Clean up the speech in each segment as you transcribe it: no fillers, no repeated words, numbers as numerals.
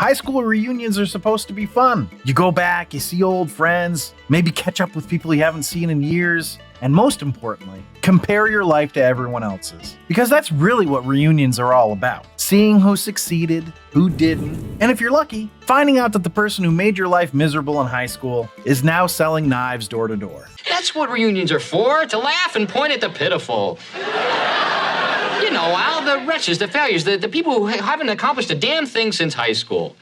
High school reunions are supposed to be fun. You go back, you see old friends, maybe catch up with people you haven't seen in years, and most importantly, compare your life to everyone else's. Because that's really what reunions are all about. Seeing who succeeded, who didn't, and if you're lucky, finding out that the person who made your life miserable in high school is now selling knives door to door. That's what reunions are for, to laugh and point at the pitiful. You know, Al, the wretches, the failures, the people who haven't accomplished a damn thing since high school.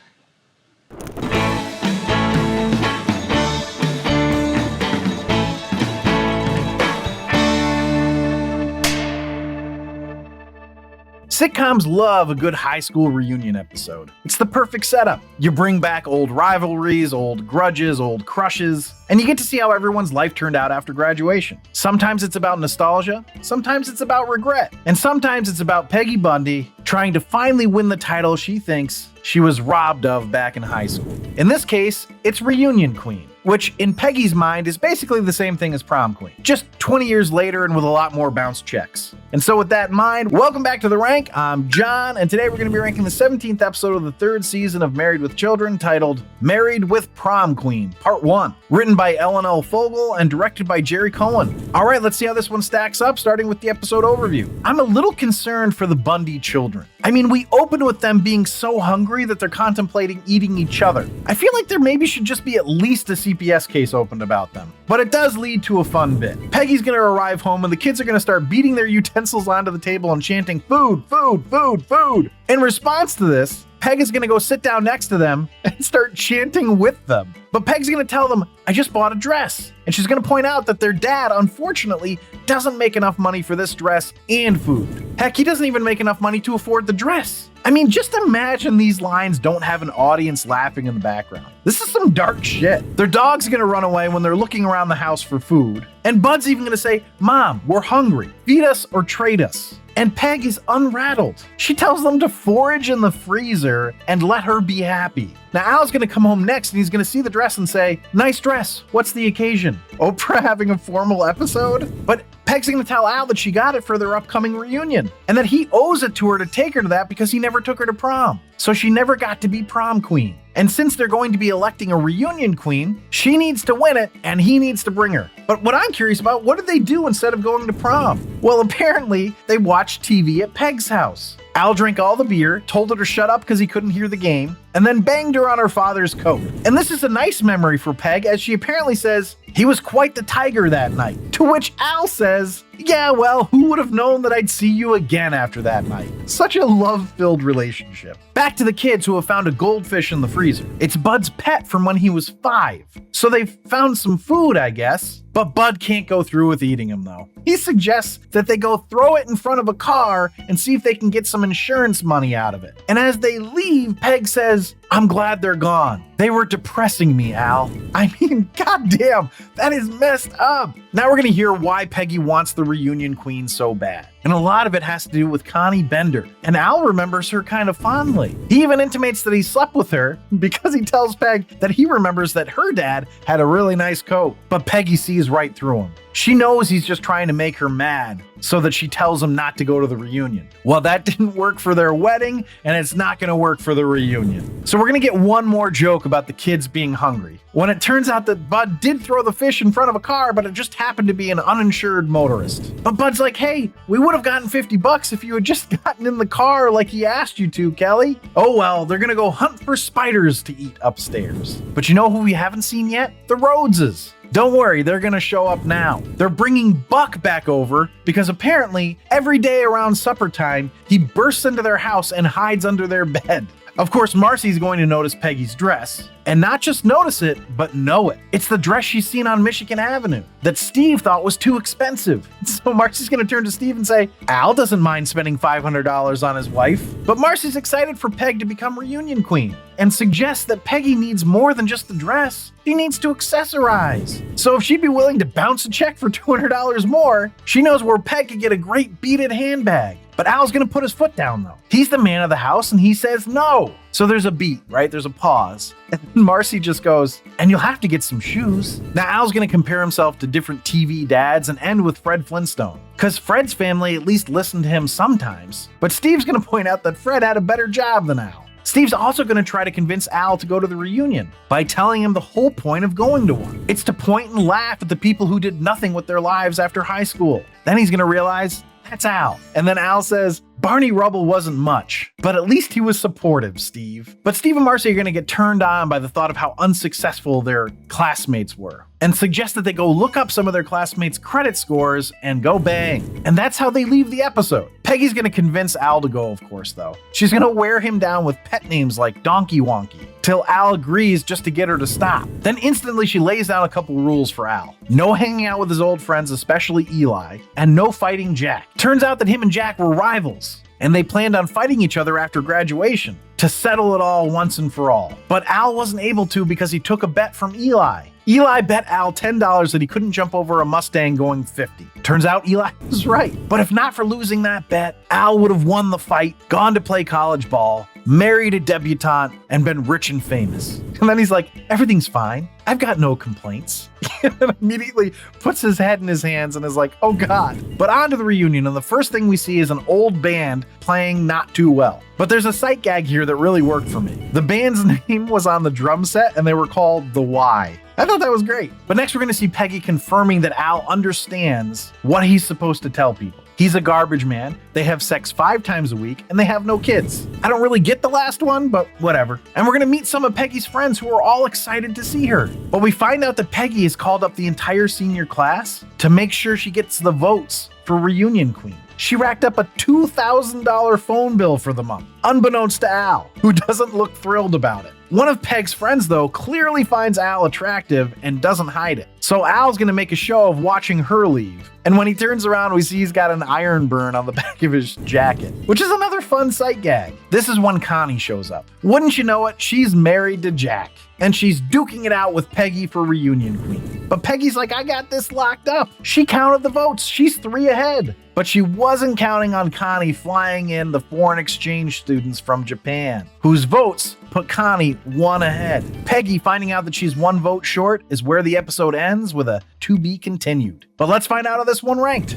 Sitcoms love a good high school reunion episode. It's the perfect setup. You bring back old rivalries, old grudges, old crushes, and you get to see how everyone's life turned out after graduation. Sometimes it's about nostalgia, sometimes it's about regret, and sometimes it's about Peggy Bundy trying to finally win the title she thinks she was robbed of back in high school. In this case, it's Reunion Queen, which in Peggy's mind is basically the same thing as Prom Queen, just 20 years later and with a lot more bounce checks. And so with that in mind, welcome back to The Rank. I'm John, and today we're going to be ranking the 17th episode of the 3rd season of Married with Children, titled Married with Prom Queen, Part 1. Written by Ellen L. Fogel and directed by Jerry Cohen. All right, let's see how this one stacks up, starting with the episode overview. I'm a little concerned for the Bundy children. I mean, we open with them being so hungry that they're contemplating eating each other. I feel like there maybe should just be at least a CPS case opened about them. But it does lead to a fun bit. Peggy's gonna arrive home and the kids are gonna start beating their utensils onto the table and chanting, "Food, food, food, food." In response to this, Peg is gonna go sit down next to them and start chanting with them. But Peg's gonna tell them, "I just bought a dress." And she's gonna point out that their dad, unfortunately, doesn't make enough money for this dress and food. Heck, he doesn't even make enough money to afford the dress. I mean, just imagine these lines don't have an audience laughing in the background. This is some dark shit. Their dog's gonna run away when they're looking around the house for food. And Bud's even gonna say, "Mom, we're hungry. Feed us or trade us." And Peg is unrattled. She tells them to forage in the freezer and let her be happy. Now Al's gonna come home next and he's gonna see the dress and say, "Nice dress, what's the occasion? Oprah having a formal episode?" But Peg's gonna tell Al that she got it for their upcoming reunion and that he owes it to her to take her to that because he never took her to prom. So she never got to be prom queen. And since they're going to be electing a reunion queen, she needs to win it and he needs to bring her. But what I'm curious about, what did they do instead of going to prom? Well, apparently they watched TV at Peg's house. Al drank all the beer, told her to shut up because he couldn't hear the game, and then banged her on her father's coat. And this is a nice memory for Peg, as she apparently says, "He was quite the tiger that night." To which Al says, "Yeah, well, who would have known that I'd see you again after that night?" Such a love-filled relationship. Back to the kids who have found a goldfish in the freezer. It's Bud's pet from when he was 5. So they've found some food, I guess. But Bud can't go through with eating him, though. He suggests that they go throw it in front of a car and see if they can get some insurance money out of it. And as they leave, Peg says, "I'm glad they're gone. They were depressing me, Al." I mean, goddamn, that is messed up. Now we're gonna hear why Peggy wants the reunion queen so bad. And a lot of it has to do with Connie Bender. And Al remembers her kind of fondly. He even intimates that he slept with her because he tells Peg that he remembers that her dad had a really nice coat. But Peggy sees right through him. She knows he's just trying to make her mad so that she tells him not to go to the reunion. Well, that didn't work for their wedding, and it's not going to work for the reunion. So we're going to get one more joke about the kids being hungry, when it turns out that Bud did throw the fish in front of a car, but it just happened to be an uninsured motorist. But Bud's like, "Hey, we would have gotten $50 if you had just gotten in the car like he asked you to, Kelly." Oh well, they're going to go hunt for spiders to eat upstairs. But you know who we haven't seen yet? The Rhodeses. Don't worry, they're gonna show up now. They're bringing Buck back over because apparently every day around supper time, he bursts into their house and hides under their bed. Of course, Marcy's going to notice Peggy's dress, and not just notice it, but know it. It's the dress she's seen on Michigan Avenue that Steve thought was too expensive. So Marcy's gonna turn to Steve and say, "Al doesn't mind spending $500 on his wife." But Marcy's excited for Peg to become reunion queen and suggests that Peggy needs more than just the dress. She needs to accessorize. So if she'd be willing to bounce a check for $200 more, she knows where Peg could get a great beaded handbag. But Al's gonna put his foot down though. He's the man of the house and he says no. So there's a beat, right? There's a pause. And Marcy just goes, "And you'll have to get some shoes." Now Al's gonna compare himself to different TV dads and end with Fred Flintstone. Cause Fred's family at least listened to him sometimes. But Steve's gonna point out that Fred had a better job than Al. Steve's also going to try to convince Al to go to the reunion by telling him the whole point of going to one. It's to point and laugh at the people who did nothing with their lives after high school. Then he's going to realize that's Al. And then Al says, Barney Rubble wasn't much, but at least he was supportive, Steve. But Steve and Marcy are going to get turned on by the thought of how unsuccessful their classmates were and suggest that they go look up some of their classmates' credit scores and go bang. And that's how they leave the episode. Peggy's going to convince Al to go, of course, though. She's going to wear him down with pet names like Donkey Wonky, till Al agrees just to get her to stop. Then instantly she lays down a couple rules for Al. No hanging out with his old friends, especially Eli, and no fighting Jack. Turns out that him and Jack were rivals, and they planned on fighting each other after graduation to settle it all once and for all. But Al wasn't able to because he took a bet from Eli. Eli bet Al $10 that he couldn't jump over a Mustang going 50. Turns out Eli was right. But if not for losing that bet, Al would have won the fight, gone to play college ball, married a debutante, and been rich and famous. And then he's like, everything's fine. I've got no complaints. And then immediately puts his head in his hands and is like, oh God. But on to the reunion, and the first thing we see is an old band playing not too well. But there's a sight gag here that really worked for me. The band's name was on the drum set and they were called The Y. I thought that was great. But next we're going to see Peggy confirming that Al understands what he's supposed to tell people. He's a garbage man, they have sex 5 times a week, and they have no kids. I don't really get the last one, but whatever. And we're gonna meet some of Peggy's friends who are all excited to see her. But we find out that Peggy has called up the entire senior class to make sure she gets the votes for Reunion Queen. She racked up a $2,000 phone bill for the month, unbeknownst to Al, who doesn't look thrilled about it. One of Peg's friends, though, clearly finds Al attractive and doesn't hide it. So Al's gonna make a show of watching her leave. And when he turns around, we see he's got an iron burn on the back of his jacket, which is another fun sight gag. This is when Connie shows up. Wouldn't you know it, she's married to Jack, and she's duking it out with Peggy for Reunion Queen. But Peggy's like, I got this locked up. She counted the votes, she's 3 ahead. But she wasn't counting on Connie flying in the foreign exchange students from Japan, whose votes put Connie 1 ahead. Peggy finding out that she's 1 vote short is where the episode ends with a to be continued. But let's find out how this one ranked.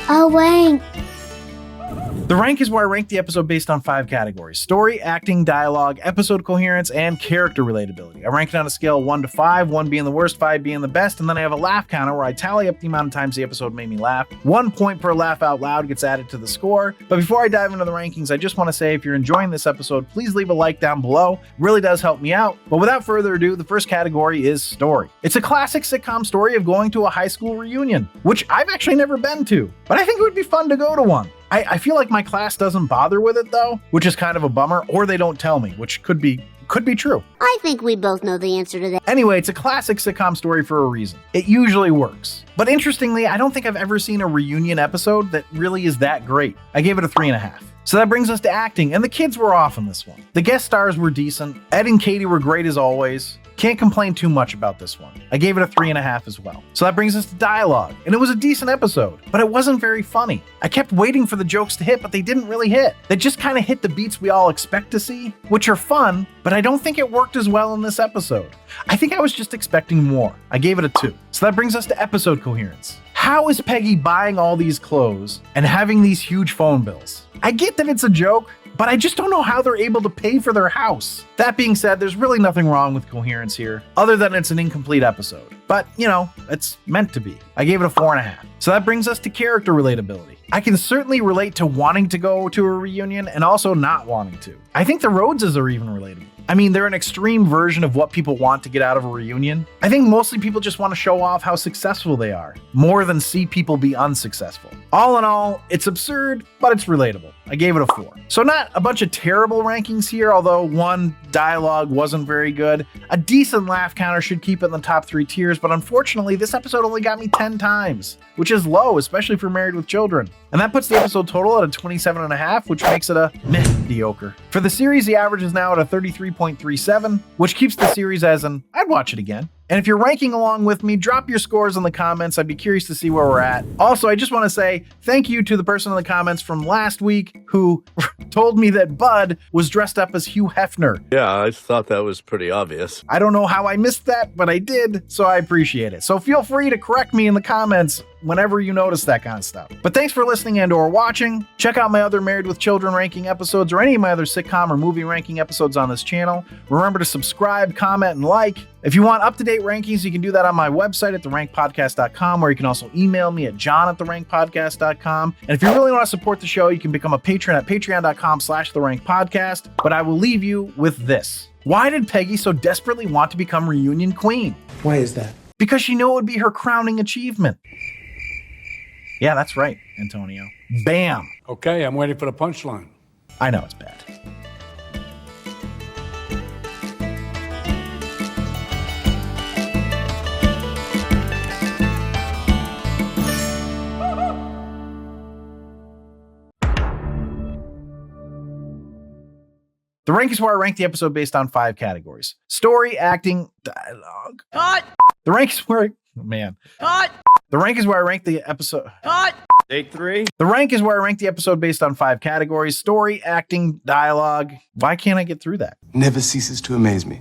Oh, rank. The rank is where I rank the episode based on 5 categories: story, acting, dialogue, episode coherence, and character relatability. I rank it on a scale of 1 to 5, 1 being the worst, 5 being the best, and then I have a laugh counter where I tally up the amount of times the episode made me laugh. 1 point per laugh out loud gets added to the score. But before I dive into the rankings, I just want to say if you're enjoying this episode, please leave a like down below. It really does help me out. But without further ado, the first category is story. It's a classic sitcom story of going to a high school reunion, which I've actually never been to, but I think it would be fun to go to one. I feel like my class doesn't bother with it though, which is kind of a bummer, or they don't tell me, which could be true. I think we both know the answer to that. Anyway, it's a classic sitcom story for a reason. It usually works. But interestingly, I don't think I've ever seen a reunion episode that really is that great. I gave it a 3.5. So that brings us to acting, and the kids were off in this one. The guest stars were decent. Ed and Katie were great as always. Can't complain too much about this one. I gave it a 3.5 as well. So that brings us to dialogue, and it was a decent episode, but it wasn't very funny. I kept waiting for the jokes to hit, but they didn't really hit. They just kind of hit the beats we all expect to see, which are fun, but I don't think it worked as well in this episode. I think I was just expecting more. I gave it a 2. So that brings us to episode coherence. How is Peggy buying all these clothes and having these huge phone bills? I get that it's a joke, but I just don't know how they're able to pay for their house. That being said, there's really nothing wrong with coherence here, other than it's an incomplete episode. But, you know, it's meant to be. I gave it a 4.5. So that brings us to character relatability. I can certainly relate to wanting to go to a reunion and also not wanting to. I think the Rhodeses are even relatable. I mean, they're an extreme version of what people want to get out of a reunion. I think mostly people just want to show off how successful they are, more than see people be unsuccessful. All in all, it's absurd, but it's relatable. I gave it a 4. So not a bunch of terrible rankings here, although 1, dialogue wasn't very good. A decent laugh counter should keep it in the top 3 tiers, but unfortunately, this episode only got me 10 times, which is low, especially for Married with Children. And that puts the episode total at a 27.5, which makes it a mediocre. For the series, the average is now at a 33.37, which keeps the series as an I'd watch it again. And if you're ranking along with me, drop your scores in the comments. I'd be curious to see where we're at. Also, I just want to say thank you to the person in the comments from last week who told me that Bud was dressed up as Hugh Hefner. Yeah, I thought that was pretty obvious. I don't know how I missed that, but I did, so I appreciate it. So feel free to correct me in the comments whenever you notice that kind of stuff. But thanks for listening and or watching. Check out my other Married with Children ranking episodes or any of my other sitcom or movie ranking episodes on this channel. Remember to subscribe, comment, and like. If you want up-to-date rankings, you can do that on my website at therankpodcast.com, or you can also email me at john@therankpodcast.com. And if you really want to support the show, you can become a patron at patreon.com/therankpodcast. But I will leave you with this. Why did Peggy so desperately want to become reunion queen? Why is that? Because she knew it would be her crowning achievement. Yeah, that's right, Antonio. Bam. Okay, I'm waiting for the punchline. I know it's bad. The rank is where I rank the episode based on 5 categories: story, acting, dialogue. Cut! The rank is where Cut! The rank is where I rank the episode. Cut! Take 3. The rank is where I rank the episode based on 5 categories: story, acting, dialogue. Why can't I get through that? Never ceases to amaze me.